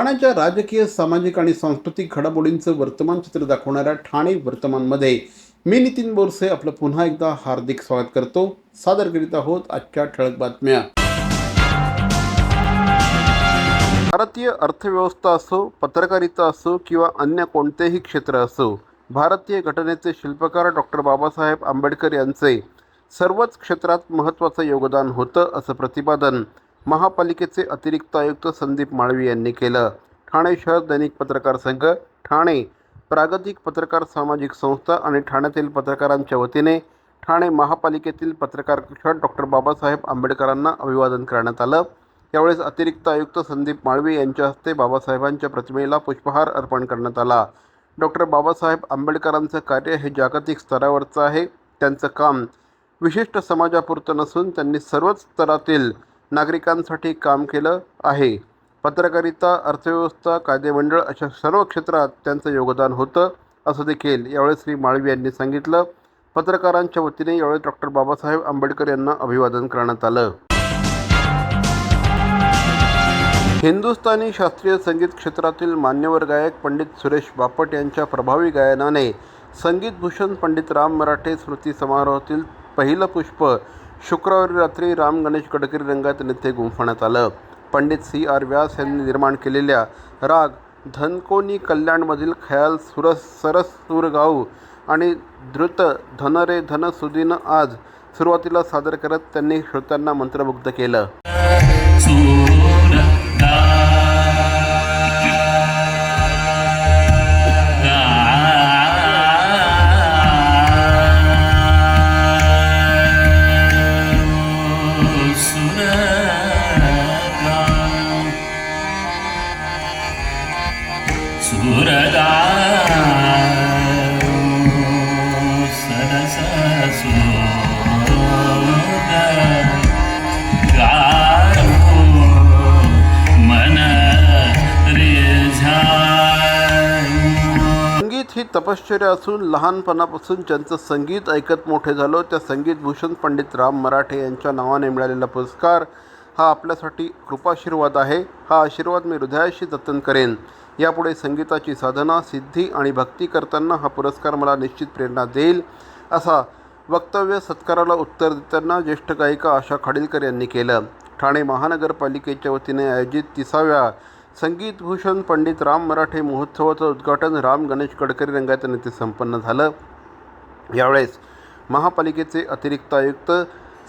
ठाण्याच्या राजकीय, सामाजिक आणि सांस्कृतिक घडामोडींचं वर्तमान चित्र दाखवणाऱ्या ठाणे वर्तमानमध्ये मी नितीन बोरसे आपलं पुन्हा एकदा हार्दिक स्वागत करतो। सादर करीत आहोत आजच्या ठळक बातम्या। भारतीय अर्थव्यवस्था असो, पत्रकारिता असो किंवा अन्य कोणतेही क्षेत्र असो, भारतीय घटनेचे शिल्पकार डॉक्टर बाबासाहेब आंबेडकर यांचे सर्वच क्षेत्रात महत्त्वाचं योगदान होतं, असं प्रतिपादन महापालिकेचे अतिरिक्त आयुक्त संदीप माळवी यांनी केलं। ठाणे शहर दैनिक पत्रकार संघ, ठाणे प्रागतिक पत्रकार सामाजिक संस्था आणि ठाण्यातील पत्रकारांच्या वतीने ठाणे महापालिकेतील पत्रकार कक्षात डॉक्टर बाबासाहेब आंबेडकरांना अभिवादन करण्यात आलं। यावेळेस अतिरिक्त आयुक्त संदीप माळवी यांच्या हस्ते बाबासाहेबांच्या प्रतिमेला पुष्पहार अर्पण करण्यात आला। डॉक्टर बाबासाहेब आंबेडकरांचं कार्य हे जागतिक स्तरावरचं आहे। त्यांचं काम विशिष्ट समाजापुरतं नसून त्यांनी सर्वच स्तरातील नागरिकांसाठी काम केलं आहे। पत्रकारिता, अर्थव्यवस्था, कायदेमंडळ अशा सर्व क्षेत्रात त्यांचं योगदान होतं, असं देखील यावेळी श्री माळवी यांनी सांगितलं। पत्रकारांच्या वतीने यावेळी डॉक्टर बाबासाहेब आंबेडकर यांना अभिवादन करण्यात आलं। हिंदुस्थानी शास्त्रीय संगीत क्षेत्रातील मान्यवर गायक पंडित सुरेश बापट यांच्या प्रभावी गायनाने संगीतभूषण पंडित राम मराठे स्मृती समारोहातील पहिलं पुष्प शुक्रवारी रात्री राम गणेश गडकरी रंगायत येथे गुंफण्यात आलं। पंडित CR व्यास यांनी निर्माण केलेल्या राग धनकोनी कल्याणमधील ख्याल सरस सूर गाऊ आणि द्रुत धन रे धन सुदीन आज सुरुवातीला सादर करत त्यांनी श्रोत्यांना मंत्रमुग्ध केलं। संगीत ही तपश्चर्या असून लहानपणापासून ज्यांचं संगीत ऐकत मोठे झालो त्या संगीतभूषण पंडित राम मराठे यांच्या नावाने मिळालेला पुरस्कार हा आपल्यासाठी कृपाशीर्वाद आहे। हा आशीर्वाद मी हृदयाशी जतन करेन। यापुढे संगीताची साधना, सिद्धी आणि भक्ती करताना हा पुरस्कार मला निश्चित प्रेरणा देईल, असा वक्तव्य सत्काराला उत्तर देताना ज्येष्ठ गायिका आशा खाडीलकर यांनी केलं। ठाणे महानगरपालिकेच्या वतीने आयोजित 30व्या संगीतभूषण पंडित राम मराठे महोत्सवाचं उद्घाटन राम गणेश गडकरी रंगायत येथे संपन्न झालं। यावेळेस महापालिकेचे अतिरिक्त आयुक्त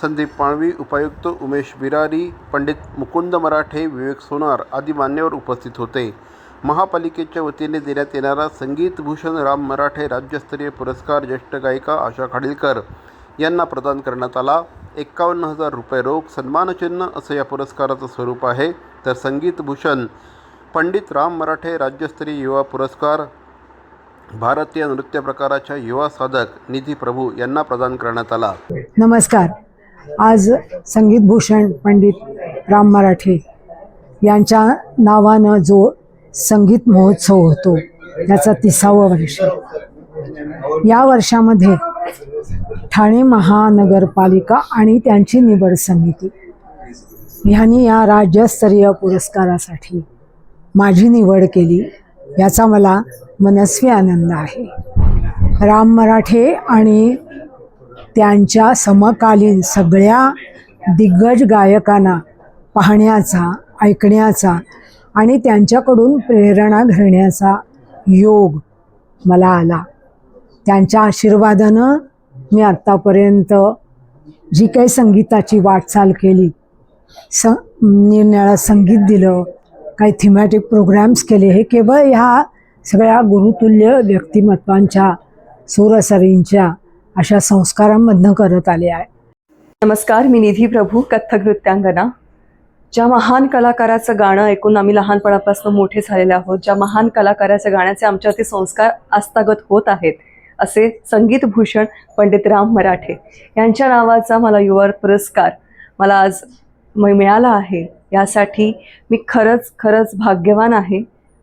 संदीप माळवी, उपायुक्त उमेश बिरारी, पंडित मुकुंद मराठे, विवेक सोनार आदी मान्यवर उपस्थित होते। महापालिकेच्या वतीने देण्यात येणारा संगीतभूषण राम मराठे राज्यस्तरीय पुरस्कार ज्येष्ठ गायिका आशा खाडीलकर यांना प्रदान करण्यात आला। 51,000 रुपये रोख सन्मानचिन्ह असं या पुरस्काराचं स्वरूप आहे। तर संगीतभूषण पंडित राम मराठे राज्यस्तरीय युवा पुरस्कार भारतीय नृत्य प्रकाराच्या युवा साधक निधी प्रभू यांना प्रदान करण्यात आला। नमस्कार। आज संगीतभूषण पंडित राम मराठे यांच्या नावानं जो संगीत महोत्सव होतो याचा 30वं वर्ष। या वर्षामध्ये ठाणे महानगरपालिका आणि त्यांची निवड समिती ह्यांनी या राज्यस्तरीय पुरस्कारासाठी माझी निवड केली, याचा मला मनस्वी आनंद आहे। राम मराठे आणि त्यांच्या समकालीन सगळ्या दिग्गज गायकांना पाहण्याचा, ऐकण्याचा आणि त्यांच्याकडून प्रेरणा घेण्याचा योग मला आला। त्यांच्या आशीर्वादानं मी आत्तापर्यंत जी काही संगीताची वाटचाल केली, निरनिराळं संगीत दिलं, काही थीमॅटिक प्रोग्राम्स केले, हे केवळ ह्या सगळ्या गुरुतुल्य व्यक्तिमत्वांच्या, सुरसरींच्या अशा संस्कारांमधनं करत आले आहे। नमस्कार, मी निधी प्रभू, कथ्थक नृत्यांगना। ज्या महान कलाकाराचं गाणं ऐकून आम्ही लहानपणापासून मोठे झालेले आहोत, ज्या महान कलाकाराच्या गाण्याचे आमच्यावरती संस्कार आस्थागत होत आहेत, असे संगीतभूषण पंडित राम मराठे यांच्या नावाचा मला युवा पुरस्कार मला आज मिळाला आहे। यासाठी मी खरंच भाग्यवान आहे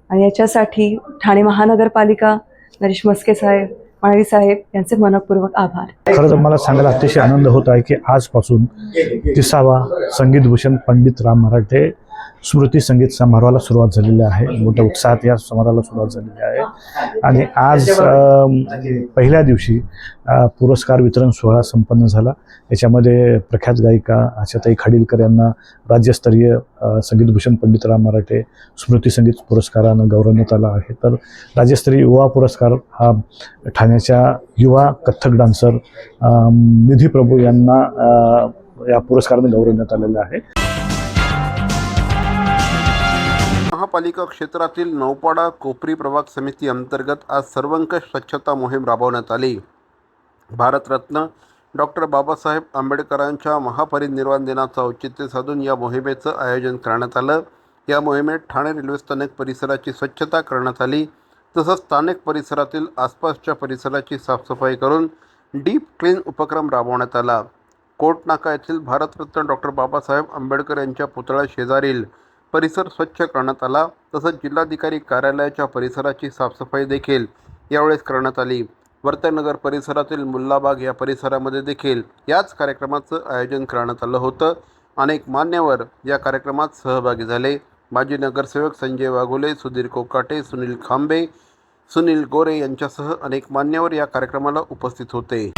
आणि याच्यासाठी ठाणे महानगरपालिका, नरेश मस्के साहेब, माळवी साहेब यांचे मनपूर्वक आभार। खरं तर मला सांगायला अतिशय आनंद होत आहे की आजपासून 30वा संगीतभूषण पंडित राम मराठे स्मृती संगीत समारोहाला सुरुवात झालेली आहे. मोठ्या उत्साहात या समारोहाला सुरुवात झालेली आहे आणि आज पहिल्या दिवशी पुरस्कार वितरण सोहळा संपन्न झाला. याच्यामध्ये प्रख्यात गायिका आशाताई खाडीलकर यांना राज्यस्तरीय संगीतभूषण पंडितराव मराठे स्मृती संगीत पुरस्कारानं गौरवण्यात आला आहे. तर राज्यस्तरीय युवा पुरस्कार हा ठाण्याच्या युवा कथ्थक डान्सर निधी प्रभू यांना या पुरस्काराने गौरवण्यात आलेला आहे. महापालिका क्षेत्रातील नौपाडा कोपरी प्रभाग समिती अंतर्गत आज सर्वंकष स्वच्छता मोहीम राबवण्यात आली. भारतरत्न डॉक्टर बाबासाहेब आंबेडकरांच्या महापरिनिर्वाण दिनाचं औचित्य साधून या मोहिमेचं आयोजन करण्यात आलं. या मोहिमेत ठाणे रेल्वे स्थानक परिसराची स्वच्छता करण्यात आली. तसंच स्थानिक परिसरातील आसपासच्या परिसराची साफसफाई करून डीप क्लीन उपक्रम राबवण्यात आला. कोटनाका येथील भारतरत्न डॉक्टर बाबासाहेब आंबेडकर यांच्या पुतळ्या शेजारील परिसर स्वच्छ करण्यात आला. तसंच जिल्हाधिकारी कार्यालयाच्या परिसराची साफसफाई देखील यावेळेस करण्यात आली. वर्तनगर परिसरातील मुल्लाबाग या परिसरामध्ये देखील याच कार्यक्रमाचं आयोजन करण्यात आलं होतं. अनेक मान्यवर या कार्यक्रमात सहभागी झाले. माजी नगरसेवक संजय वाघोले, सुधीर कोकाटे, सुनील खांबे, सुनील गोरे यांच्यासह अनेक मान्यवर या कार्यक्रमाला उपस्थित होते.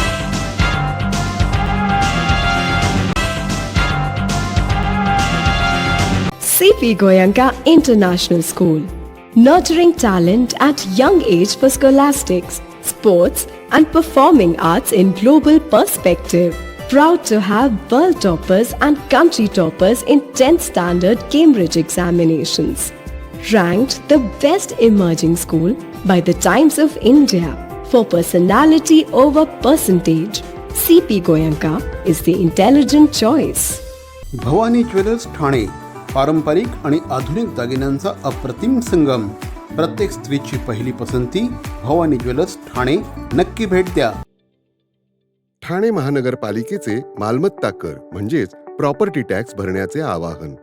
CP Goenka International School, nurturing talent at young age for scholastics, sports and performing arts in global perspective. Proud to have world toppers and country toppers in 10th standard Cambridge examinations. Ranked the best emerging school by the Times of India for personality over percentage. CP Goenka is the intelligent choice. Bhavani jewellers Thane, पारंपरिक आणि आधुनिक दागिन्यांचा अप्रतिम संगम. प्रत्येक स्त्रीची पहिली पसंती Bhavani jewellers Thane. नक्की भेट द्या. ठाणे महानगरपालिकेचे मालमत्ता कर म्हणजेच प्रॉपर्टी टॅक्स भरण्याचे आवाहन.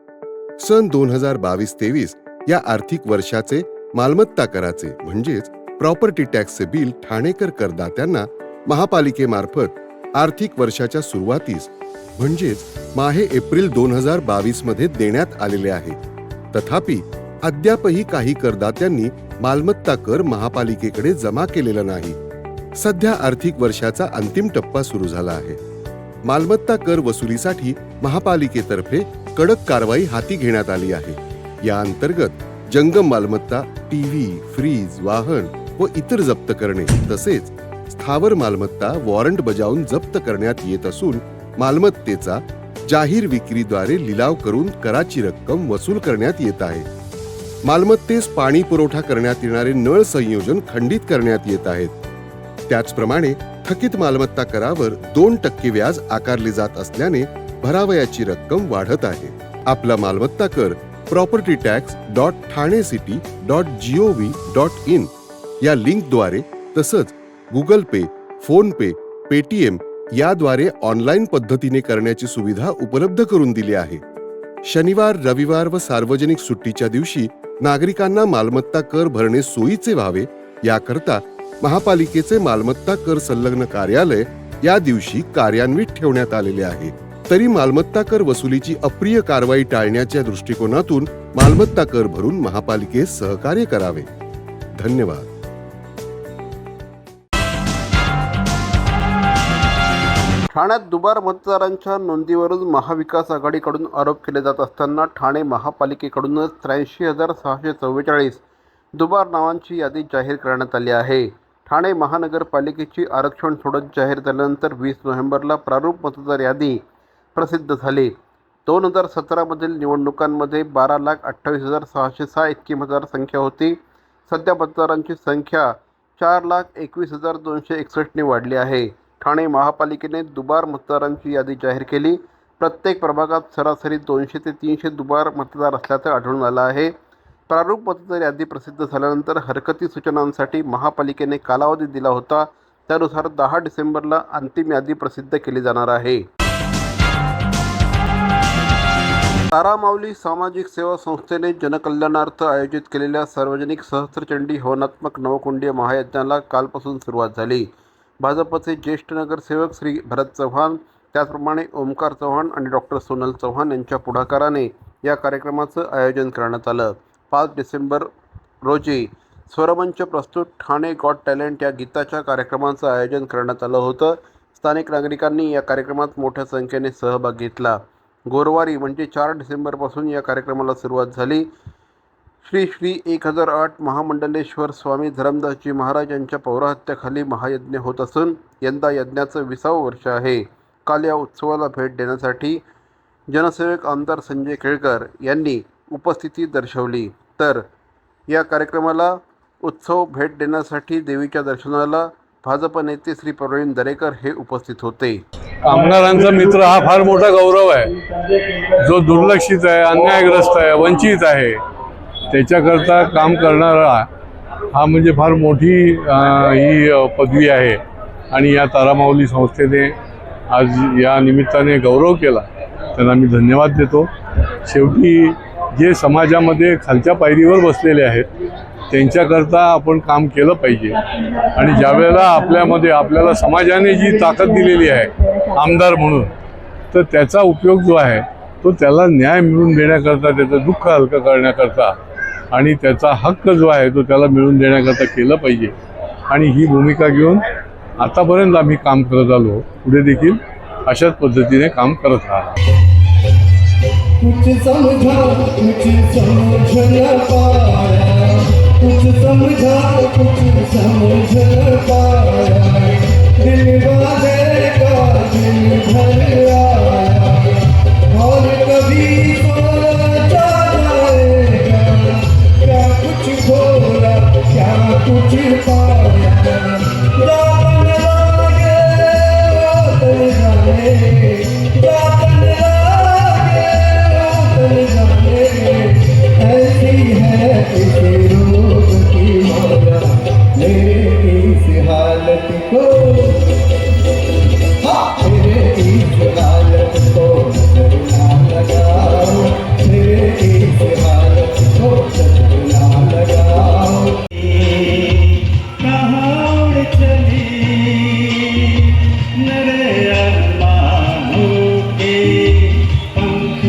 सन 2022-23 या आर्थिक वर्षाचे मालमत्ता कराचे म्हणजेच प्रॉपर्टी टॅक्सचे बिल ठाणेकर करदात्यांना महापालिकेमार्फत आर्थिक वर्षाच्या सुरुवातीस म्हणजेच माहे एप्रिल 2022 मध्ये देण्यात आलेले आहे. तथापि अद्यापही काही करदात्यांनी मालमत्ता कर महापालिकेकडे जमा केलेला नाही. सध्या आर्थिक वर्षाचा अंतिम टप्पा सुरू झाला आहे. मालमत्ता कर वसुलीसाठी महापालिकेतर्फे कडक कारवाई हाती घेण्यात आली आहे. या अंतर्गत जंगम मालमत्ता, टीव्ही, फ्रीज, वाहन व इतर जप्त करणे तसेच स्थावर मालमत्ता वॉरंट बजावून जप्त करण्यात येत असून मालमत्तेचा जाहीर विक्रीद्वारे लिलाव करून कराची रक्कम वसूल करण्यात येत आहे. मालमत्तेस पाणी पुरवठा करण्यात येणारे नळ संयोजन खंडित करण्यात येत आहेत. त्याचप्रमाणे थकीत मालमत्ता करावर 2% व्याज आकारले जात असल्याने भरावयाची रक्कम वाढत आहे. आपला मालमत्ता कर propertytax.thanecity.gov.in या लिंकद्वारे तसंच गुगल पे, फोन पे, पेटीएम याद्वारे ऑनलाईन पद्धतीने करण्याची सुविधा उपलब्ध करून दिली आहे. शनिवार, रविवार व सार्वजनिक सुट्टीच्या दिवशी नागरिकांना मालमत्ता कर भरणे सोयीचे व्हावे याकरता महापालिकेचे मालमत्ता कर संलग्न कार्यालय या दिवशी कार्यान्वित ठेवण्यात आलेले आहे. तरी मालमत्ता कर वसुलीची अप्रिय कारवाई टाळण्याच्या दृष्टिकोनातून मालमत्ता कर भरून महापालिकेस सहकार्य करावे. धन्यवाद. ठाण्यात दुबार मतदारांच्या नोंदीवरून महाविकास आघाडीकडून आरोप केले जात असताना ठाणे महापालिकेकडूनच 83,644 दुबार नावांची यादी जाहीर करण्यात आली आहे. ठाणे महानगरपालिकेची आरक्षण सोडत जाहीर झाल्यानंतर 20 नोव्हेंबरला प्रारूप मतदार यादी प्रसिद्ध झाली. 2017मधील निवडणुकांमध्ये 12,28,606 इतकी मतदारसंख्या होती. सध्या मतदारांची संख्या 4,21,261ने वाढली आहे. ठाणे महापालिकेने दुबार मतदारांची यादी जाहीर केली. प्रत्येक प्रभागात सरासरी 200 ते 300 दुबार मतदार असल्याचं आढळून आलं आहे. प्रारूप मतदार यादी प्रसिद्ध झाल्यानंतर हरकती सूचनांसाठी महापालिकेने कालावधी दिला होता. त्यानुसार 10 डिसेंबरला अंतिम यादी प्रसिद्ध केली जाणार आहे. तारामाऊली सामाजिक सेवा संस्थेने जनकल्याणार्थ आयोजित केलेल्या सार्वजनिक सहस्त्रचंडी हवनात्मक नवकुंडीय महायज्ञाला कालपासून सुरुवात झाली. भाजपचे ज्येष्ठ नगरसेवक श्री भरत चव्हाण, त्याचप्रमाणे ओमकार चव्हाण आणि डॉक्टर सोनल चव्हाण यांच्या पुढाकाराने या कार्यक्रमाचं आयोजन करण्यात आलं. 5 डिसेंबर रोजी स्वरमंच प्रस्तुत ठाणे गॉट टॅलेंट या गीताच्या कार्यक्रमाचं आयोजन करण्यात आलं होतं. स्थानिक नागरिकांनी या कार्यक्रमात मोठ्या संख्येने सहभाग घेतला. गुरुवारी म्हणजे 4 डिसेंबरपासून या कार्यक्रमाला सुरुवात झाली. श्री श्री 1008 महामंडलेश्वर स्वामी धरमदासजी महाराज यांच्या पौराहत्याखाली महायज्ञ होत असून यंदा यज्ञाचं 20वं वर्ष आहे. काल या उत्सवाला भेट देण्यासाठी जनसेवक आमदार संजय केळकर यांनी उपस्थिती दर्शवली. तर या कार्यक्रमाला उत्सव भेट देण्यासाठी देवीच्या दर्शनाला भाजप नेते श्री प्रवीण दरेकर हे उपस्थित होते. कामगारांचा मित्र हा फार मोठा गौरव आहे. जो दुर्लक्षित आहे, अन्यायग्रस्त आहे, वंचित आहे, त्याच्याकरता काम करणारा हा म्हणजे फार मोठी ही पदवी आहे. आणि या तारामाऊली संस्थेने आज या निमित्ताने गौरव केला, त्यांना मी धन्यवाद देतो. शेवटी जे समाजामध्ये खालच्या पायरीवर बसलेले आहेत त्यांच्याकरता आपण काम केलं पाहिजे. आणि ज्यावेळेला आपल्याला समाजाने जी ताकद दिलेली आहे आमदार म्हणून, तर त्याचा उपयोग जो आहे तो त्याला न्याय मिळवून देण्याकरता, त्याचं दुःख हलकं करण्याकरता आणि त्याचा हक्क जो आहे तो त्याला मिळवून देण्याकरता केलं पाहिजे. आणि ही भूमिका घेऊन आतापर्यंत आम्ही काम करत आलो, पुढे देखील अशाच पद्धतीने काम करत राहणार. कुछ समझा कुछ समझ न पाया, कुछ समझा कुछ समझ न पाया, दिल वाले का दिल भर आया, और कभी सोचा जाएगा क्या कुछ खोला क्या कुछ पाया, दामन लागे वातन जाने, दामन लागे वातन जाने, ऐसी है इस रोग की माया, मेरे इस हालत को, मेरे इस हालत को नजर ना लगाओ, मेरे इस हालत को नजर ना लगाओ. कहाँ उड़ चली मेरे अरमानों के पंख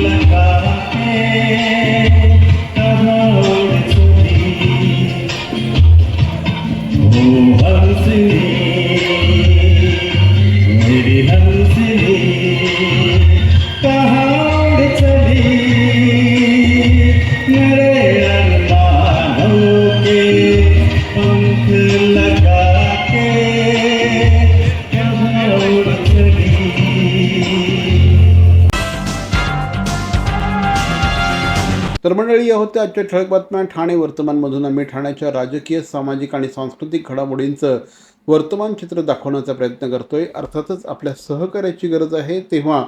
लगा के, कहाँ उड़ चली वो हंसनी मेरी हंसनी, कहाँ उड़ चली मेरे अरमानों के पंख लगा के, कहाँ उड़ चली. तर मंडळी, या होत्या आजच्या ठळक बातम्या ठाणे वर्तमानमधून. आम्ही ठाण्याच्या राजकीय, सामाजिक आणि सांस्कृतिक घडामोडींचं वर्तमान चित्र दाखवण्याचा प्रयत्न करतोय. अर्थातच आपल्या सहकार्याची गरज आहे, तेव्हा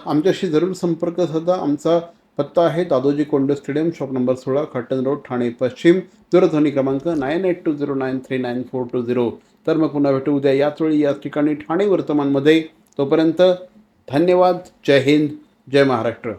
आमच्याशी जरूर संपर्क साधा. आमचा पत्ता आहे Dadoji Konde stadium, shop number 16, Khattan road, Thane पश्चिम. दूरध्वनी क्रमांक 9820939420. तर मग पुन्हा भेटू उद्या याच वेळी याच ठिकाणी ठाणे वर्तमानमध्ये. तोपर्यंत धन्यवाद. जय हिंद, जय महाराष्ट्र.